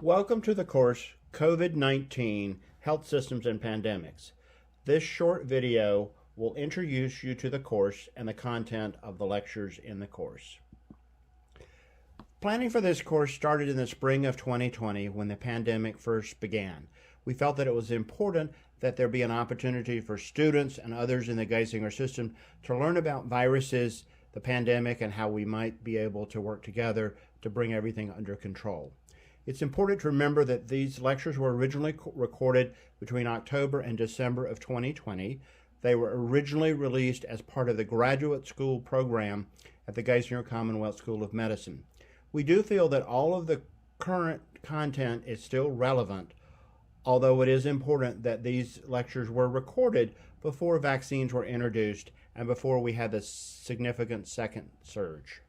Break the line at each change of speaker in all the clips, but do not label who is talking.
Welcome to the course COVID-19 Health Systems and Pandemics. This short video will introduce you to the course and the content of the lectures in the course. Planning for this course started in the spring of 2020 when the pandemic first began. We felt that it was important that there be an opportunity for students and others in the Geisinger system to learn about viruses, the pandemic, and how we might be able to work together to bring everything under control. It's important to remember that these lectures were originally recorded between October and December of 2020. They were originally released as part of the graduate school program at the Geisinger Commonwealth School of Medicine. We do feel that all of the current content is still relevant, although it is important that these lectures were recorded before vaccines were introduced and before we had the significant second surge.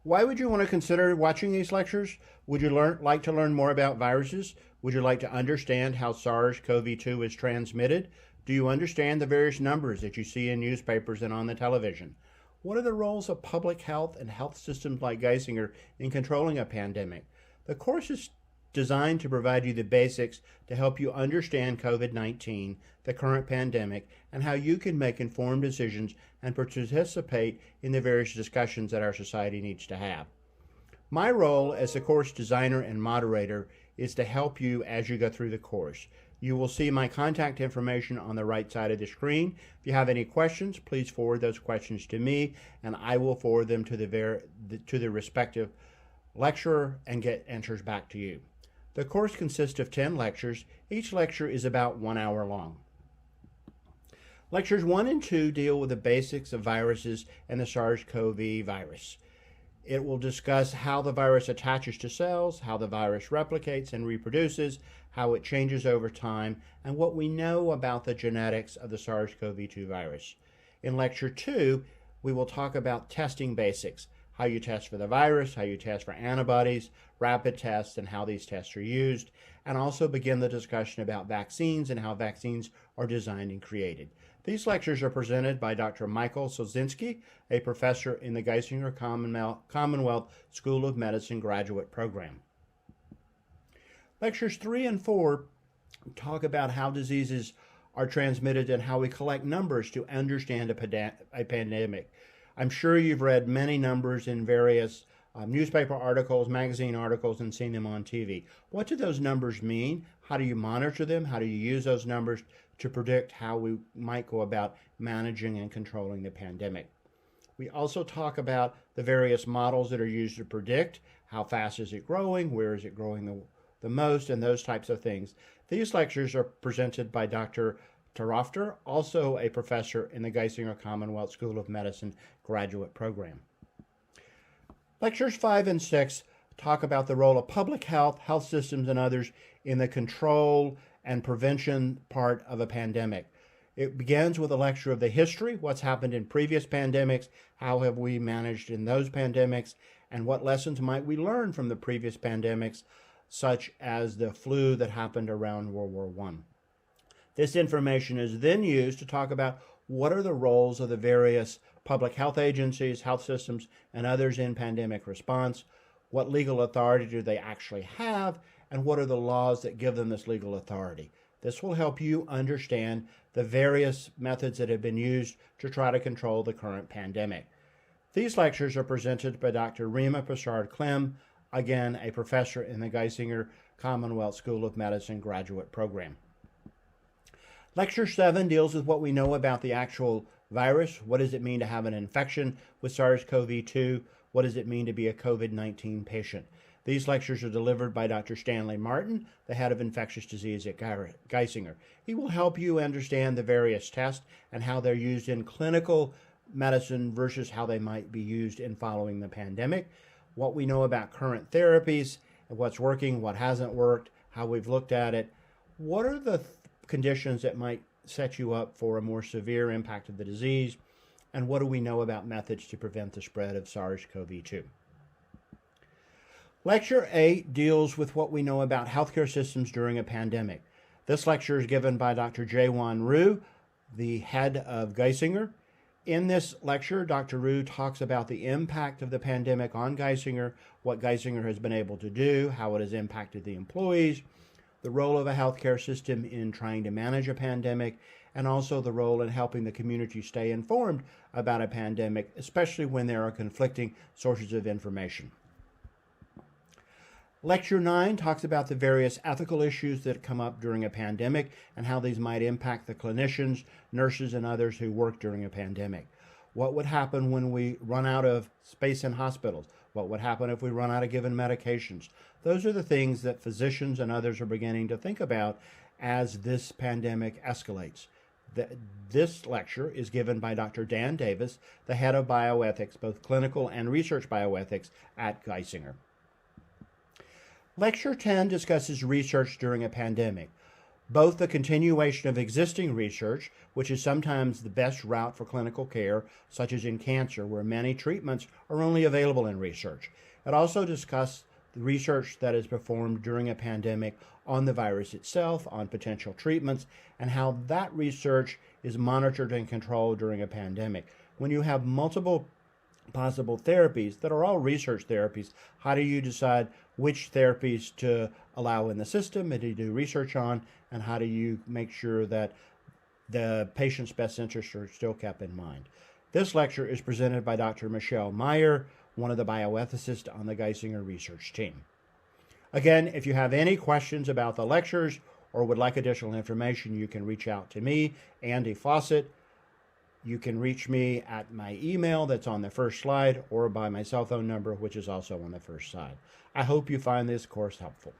Why would you want to consider watching these lectures? Would you like to learn more about viruses? Would you like to understand how SARS-CoV-2 is transmitted? Do you understand the various numbers that you see in newspapers and on the television? What are the roles of public health and health systems like Geisinger in controlling a pandemic? The course is designed to provide you the basics to help you understand COVID-19, the current pandemic, and how you can make informed decisions and participate in the various discussions that our society needs to have. My role as the course designer and moderator is to help you as you go through the course. You will see my contact information on the right side of the screen. If you have any questions, please forward those questions to me, and I will forward them to the respective lecturer and get answers back to you. The course consists of 10 lectures. Each lecture is about 1 hour long. Lectures 1 and 2 deal with the basics of viruses and the SARS-CoV virus. It will discuss how the virus attaches to cells, how the virus replicates and reproduces, how it changes over time, and what we know about the genetics of the SARS-CoV-2 virus. In Lecture 2, we will talk about testing basics, how you test for the virus, how you test for antibodies, rapid tests, and how these tests are used, and also begin the discussion about vaccines and how vaccines are designed and created. These lectures are presented by Dr. Michael Sosinski, a professor in the Geisinger Commonwealth School of Medicine graduate program. Lectures 3 and 4 talk about how diseases are transmitted and how we collect numbers to understand a pandemic. I'm sure you've read many numbers in various newspaper articles, magazine articles, and seen them on TV. What do those numbers mean? How do you monitor them? How do you use those numbers to predict how we might go about managing and controlling the pandemic? We also talk about the various models that are used to predict how fast is it growing, where is it growing the most, and those types of things. These lectures are presented by Dr. Tarofter, also a professor in the Geisinger Commonwealth School of Medicine graduate program. Lectures 5 and 6 talk about the role of public health, health systems, and others in the control and prevention part of a pandemic. It begins with a lecture of the history, what's happened in previous pandemics, how have we managed in those pandemics, and what lessons might we learn from the previous pandemics, such as the flu that happened around World War I. This information is then used to talk about what are the roles of the various public health agencies, health systems, and others in pandemic response, what legal authority do they actually have, and what are the laws that give them this legal authority. This will help you understand the various methods that have been used to try to control the current pandemic. These lectures are presented by Dr. Rima Prasad-Klem, again, a professor in the Geisinger Commonwealth School of Medicine graduate program. Lecture 7 deals with what we know about the actual virus. What does it mean to have an infection with SARS-CoV-2? What does it mean to be a COVID-19 patient? These lectures are delivered by Dr. Stanley Martin, the head of infectious disease at Geisinger. He will help you understand the various tests and how they're used in clinical medicine versus how they might be used in following the pandemic, what we know about current therapies, what's working, what hasn't worked, how we've looked at it, what are the conditions that might set you up for a more severe impact of the disease, and what do we know about methods to prevent the spread of SARS-CoV-2. Lecture 8 deals with what we know about healthcare systems during a pandemic. This lecture is given by Dr. Jaewon Ryu, the head of Geisinger. In this lecture, Dr. Rue talks about the impact of the pandemic on Geisinger, what Geisinger has been able to do, how it has impacted the employees, the role of a healthcare system in trying to manage a pandemic, and also the role in helping the community stay informed about a pandemic, especially when there are conflicting sources of information. Lecture 9 talks about the various ethical issues that come up during a pandemic and how these might impact the clinicians, nurses, and others who work during a pandemic. What would happen when we run out of space in hospitals? What would happen if we run out of given medications? Those are the things that physicians and others are beginning to think about as this pandemic escalates. This lecture is given by Dr. Dan Davis, the head of bioethics, both clinical and research bioethics at Geisinger. Lecture 10 discusses research during a pandemic, both the continuation of existing research, which is sometimes the best route for clinical care, such as in cancer, where many treatments are only available in research. It also discusses the research that is performed during a pandemic on the virus itself, on potential treatments, and how that research is monitored and controlled during a pandemic. When you have multiple possible therapies that are all research therapies, how do you decide which therapies to allow in the system and to do research on, and how do you make sure that the patient's best interests are still kept in mind? This lecture is presented by Dr. Michelle Meyer, one of the bioethicists on the Geisinger research team. Again, if you have any questions about the lectures or would like additional information, you can reach out to me, Andy Fawcett. You can reach me at my email that's on the first slide or by my cell phone number, which is also on the first slide. I hope you find this course helpful.